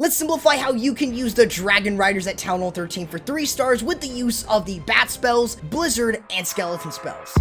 Let's simplify how you can use the Dragon Riders at Town Hall 13 for 3 stars with the use of the Bat spells, Blizzard, and Skeleton spells.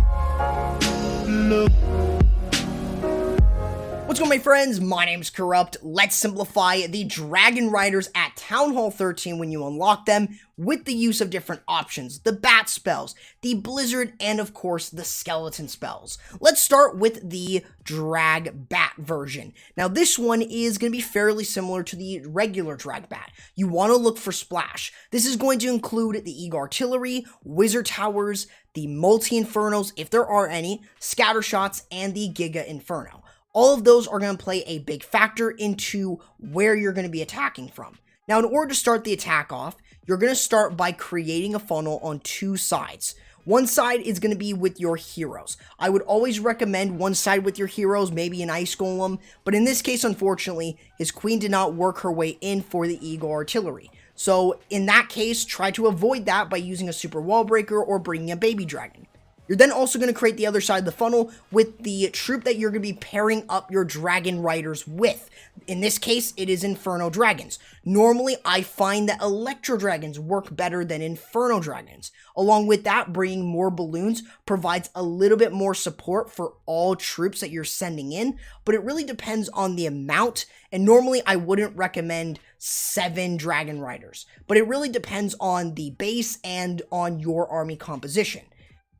What's going on, my friends? My name's Corrupt. Let's simplify the Dragon Riders at Town Hall 13 when you unlock them with the use of different options, the Bat spells, the Blizzard, and of course the Skeleton spells. Let's start with the Drag Bat version. Now this one is going to be fairly similar to the regular Drag Bat. You want to look for Splash. This is going to include the Eagle Artillery, Wizard Towers, the Multi-Infernos, if there are any, Scatter Shots, and the Giga Inferno. All of those are going to play a big factor into where you're going to be attacking from. Now, in order to start the attack off, you're going to start by creating a funnel on 2 sides. One side is going to be with your heroes. I would always recommend one side with your heroes, maybe an Ice Golem, but in this case, unfortunately, his queen did not work her way in for the Eagle Artillery. So, in that case, try to avoid that by using a Super Wall Breaker or bringing a Baby Dragon. You're then also going to create the other side of the funnel with the troop that you're going to be pairing up your Dragon Riders with. In this case, it is Inferno Dragons. Normally, I find that Electro Dragons work better than Inferno Dragons. Along with that, bringing more balloons provides a little bit more support for all troops that you're sending in, but it really depends on the amount, and normally I wouldn't recommend 7 Dragon Riders, but it really depends on the base and on your army composition.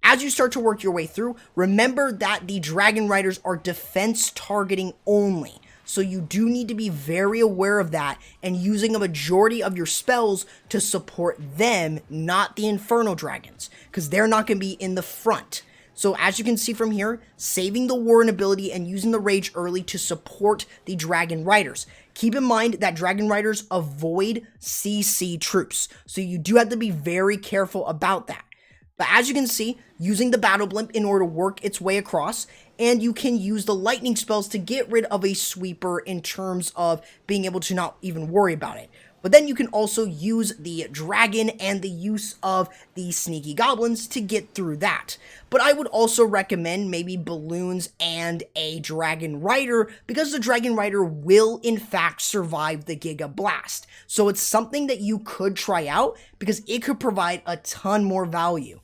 As you start to work your way through, remember that the Dragon Riders are defense targeting only. So you do need to be very aware of that and using a majority of your spells to support them, not the Inferno Dragons, because they're not going to be in the front. So as you can see from here, saving the Warren ability and using the Rage early to support the Dragon Riders. Keep in mind that Dragon Riders avoid CC troops, so you do have to be very careful about that. But as you can see, using the Battle Blimp in order to work its way across, and you can use the lightning spells to get rid of a sweeper in terms of being able to not even worry about it. But then you can also use the dragon and the use of the sneaky goblins to get through that. But I would also recommend maybe balloons and a dragon rider, because the dragon rider will in fact survive the Giga Blast. So it's something that you could try out because it could provide a ton more value.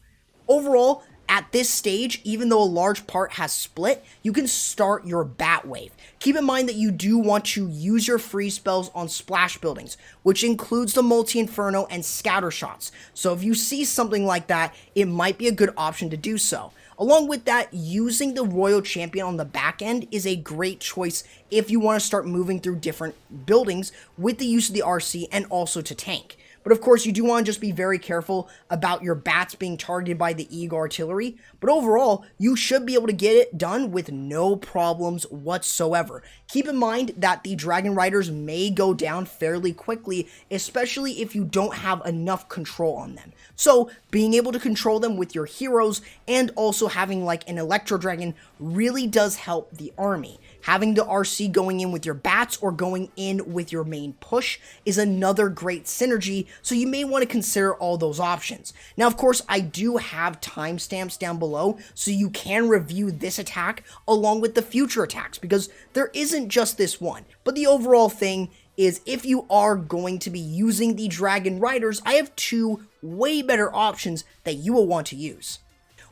Overall, at this stage, even though a large part has split, you can start your Bat Wave. Keep in mind that you do want to use your free spells on splash buildings, which includes the Multi-Inferno and Scatter Shots. So if you see something like that, it might be a good option to do so. Along with that, using the Royal Champion on the back end is a great choice if you want to start moving through different buildings with the use of the RC and also to tank. But of course, you do want to just be very careful about your bats being targeted by the Eagle Artillery. But overall, you should be able to get it done with no problems whatsoever. Keep in mind that the Dragon Riders may go down fairly quickly, especially if you don't have enough control on them. So, being able to control them with your heroes and also having like an Electro Dragon really does help the army. Having the RC going in with your bats or going in with your main push is another great synergy, so you may want to consider all those options. Now, of course, I do have timestamps down below, so you can review this attack along with the future attacks, because there isn't just this one. But the overall thing is, if you are going to be using the Dragon Riders, I have 2 way better options that you will want to use.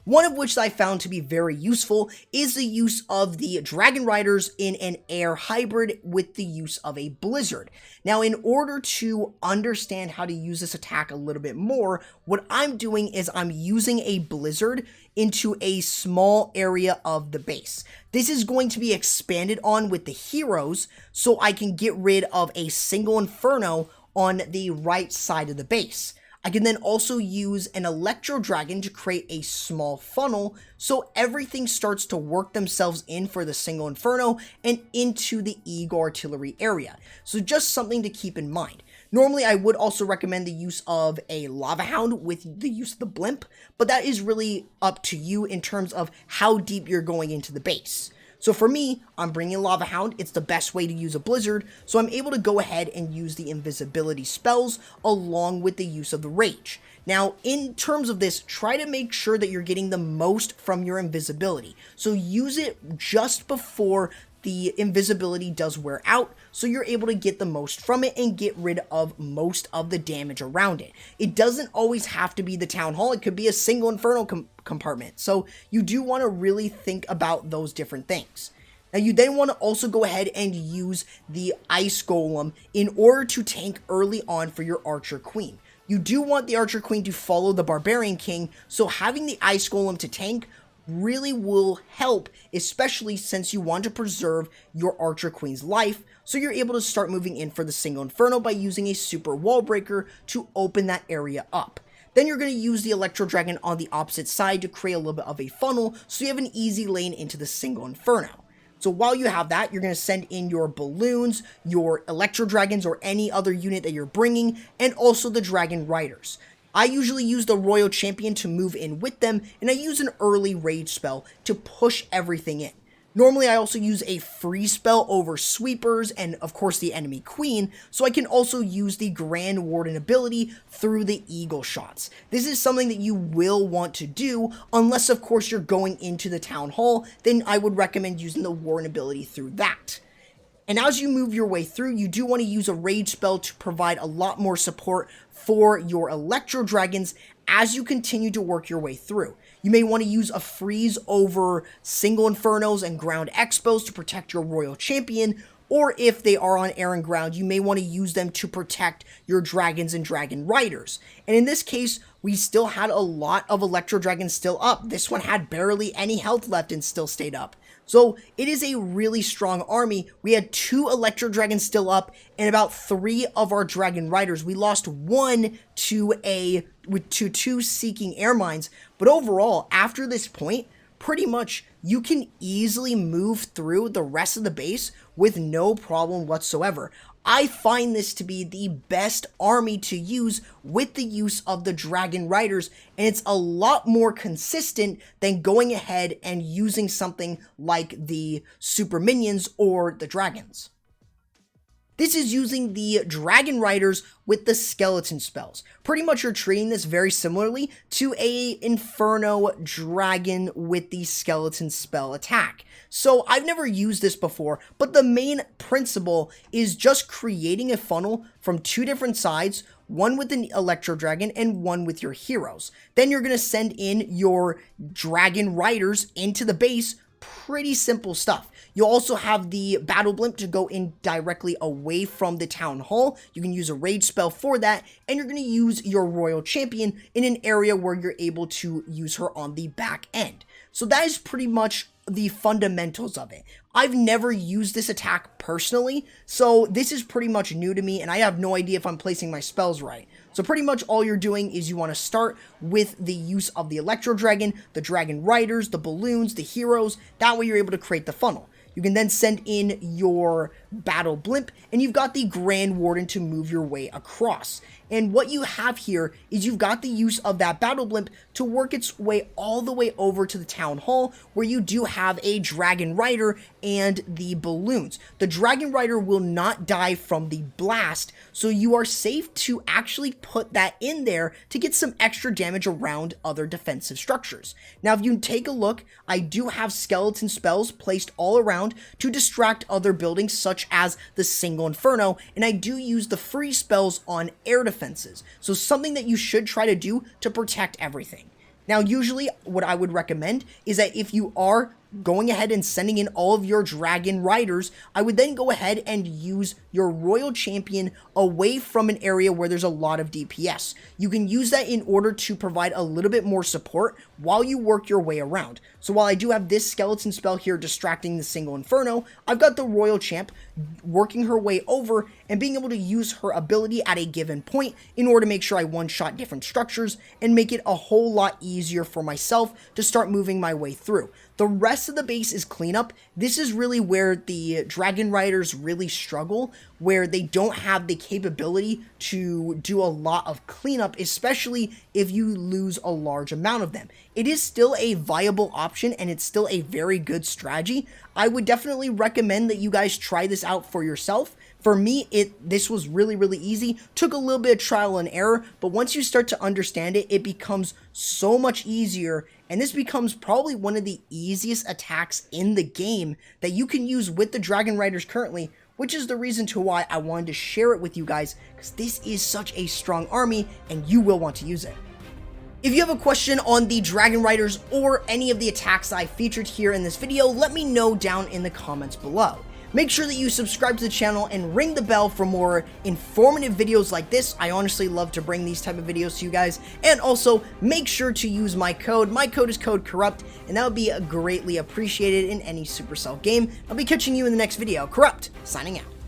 One of which I found to be very useful is the use of the Dragon Riders in an air hybrid with the use of a Blizzard. Now, in order to understand how to use this attack a little bit more, what I'm doing is I'm using a Blizzard into a small area of the base. This is going to be expanded on with the heroes, so I can get rid of a single Inferno on the right side of the base. I can then also use an Electro Dragon to create a small funnel, so everything starts to work themselves in for the single Inferno and into the Eagle Artillery area. So just something to keep in mind. Normally, I would also recommend the use of a Lava Hound with the use of the Blimp, but that is really up to you in terms of how deep you're going into the base. So for me, I'm bringing Lava Hound. It's the best way to use a Blizzard, so I'm able to go ahead and use the invisibility spells along with the use of the Rage. Now, in terms of this, try to make sure that you're getting the most from your invisibility. So use it just before the invisibility does wear out, so you're able to get the most from it and get rid of most of the damage around it. It doesn't always have to be the Town Hall, it could be a single Inferno compartment, so you do want to really think about those different things. Now you then want to also go ahead and use the Ice Golem in order to tank early on for your Archer Queen. You do want the Archer Queen to follow the Barbarian King, so having the Ice Golem to tank really will help, especially since you want to preserve your Archer Queen's life, so you're able to start moving in for the single Inferno by using a super wall breaker to open that area up. Then you're going to use the Electro Dragon on the opposite side to create a little bit of a funnel, so you have an easy lane into the single Inferno. So while you have that, you're going to send in your balloons, your Electro Dragons, or any other unit that you're bringing, and also the Dragon Riders. I usually use the Royal Champion to move in with them, and I use an early rage spell to push everything in. Normally, I also use a freeze spell over sweepers and, of course, the enemy queen, so I can also use the Grand Warden ability through the eagle shots. This is something that you will want to do, unless, of course, you're going into the Town Hall, then I would recommend using the Warden ability through that. And as you move your way through, you do want to use a rage spell to provide a lot more support for your Electro Dragons as you continue to work your way through. You may want to use a freeze over single Infernos and ground expos to protect your Royal Champion, or if they are on air and ground, you may want to use them to protect your Dragons and Dragon Riders. And in this case, we still had a lot of Electro Dragons still up. This one had barely any health left and still stayed up. So it is a really strong army. We had 2 Electro Dragons still up and about 3 of our Dragon Riders. We lost 1 to 2 Seeking Air Mines, but overall, after this point, pretty much you can easily move through the rest of the base with no problem whatsoever. I find this to be the best army to use with the use of the Dragon Riders, and it's a lot more consistent than going ahead and using something like the Super Minions or the Dragons. This is using the Dragon Riders with the skeleton spells. Pretty much you're treating this very similarly to a Inferno Dragon with the skeleton spell attack. So I've never used this before, but the main principle is just creating a funnel from 2 different sides, one with an Electro Dragon and one with your heroes. Then you're going to send in your Dragon Riders into the base. Pretty simple stuff. You'll also have the Battle Blimp to go in directly away from the Town Hall. You can use a rage spell for that, and you're going to use your Royal Champion in an area where you're able to use her on the back end. So that is pretty much the fundamentals of it. I've never used this attack personally, so this is pretty much new to me, and I have no idea if I'm placing my spells right. So pretty much all you're doing is you want to start with the use of the Electro Dragon, the Dragon Riders, the balloons, the heroes. That way you're able to create the funnel. You can then send in your Battle Blimp, and you've got the Grand Warden to move your way across. And what you have here is you've got the use of that Battle Blimp to work its way all the way over to the Town Hall, where you do have a Dragon Rider and the balloons. The Dragon Rider will not die from the blast, so you are safe to actually put that in there to get some extra damage around other defensive structures. Now, if you take a look, I do have skeleton spells placed all around to distract other buildings, such as the single Inferno, and I do use the free spells on air defenses, so something that you should try to do to protect everything. Now, usually what I would recommend is that if you are going ahead and sending in all of your Dragon Riders, I would then go ahead and use your Royal Champion away from an area where there's a lot of DPS. You can use that in order to provide a little bit more support while you work your way around. So while I do have this skeleton spell here distracting the single Inferno, I've got the Royal Champ working her way over and being able to use her ability at a given point in order to make sure I one-shot different structures and make it a whole lot easier for myself to start moving my way through. The rest of the base is cleanup. This is really where the Dragon Riders really struggle, where they don't have the capability to do a lot of cleanup, especially if you lose a large amount of them. It is still a viable option, and it's still a very good strategy. I would definitely recommend that you guys try this out for yourself. For me, this was really easy. Took a little bit of trial and error, but once you start to understand it, it becomes so much easier, and this becomes probably one of the easiest attacks in the game that you can use with the Dragon Riders currently which is the reason to why I wanted to share it with you guys, because this is such a strong army and you will want to use it. If you have a question on the Dragon Riders or any of the attacks I featured here in this video, let me know down in the comments below. Make sure that you subscribe to the channel and ring the bell for more informative videos like this. I honestly love to bring these type of videos to you guys. And also, make sure to use my code. My code is code Corrupt, and that would be greatly appreciated in any Supercell game. I'll be catching you in the next video. Corrupt, signing out.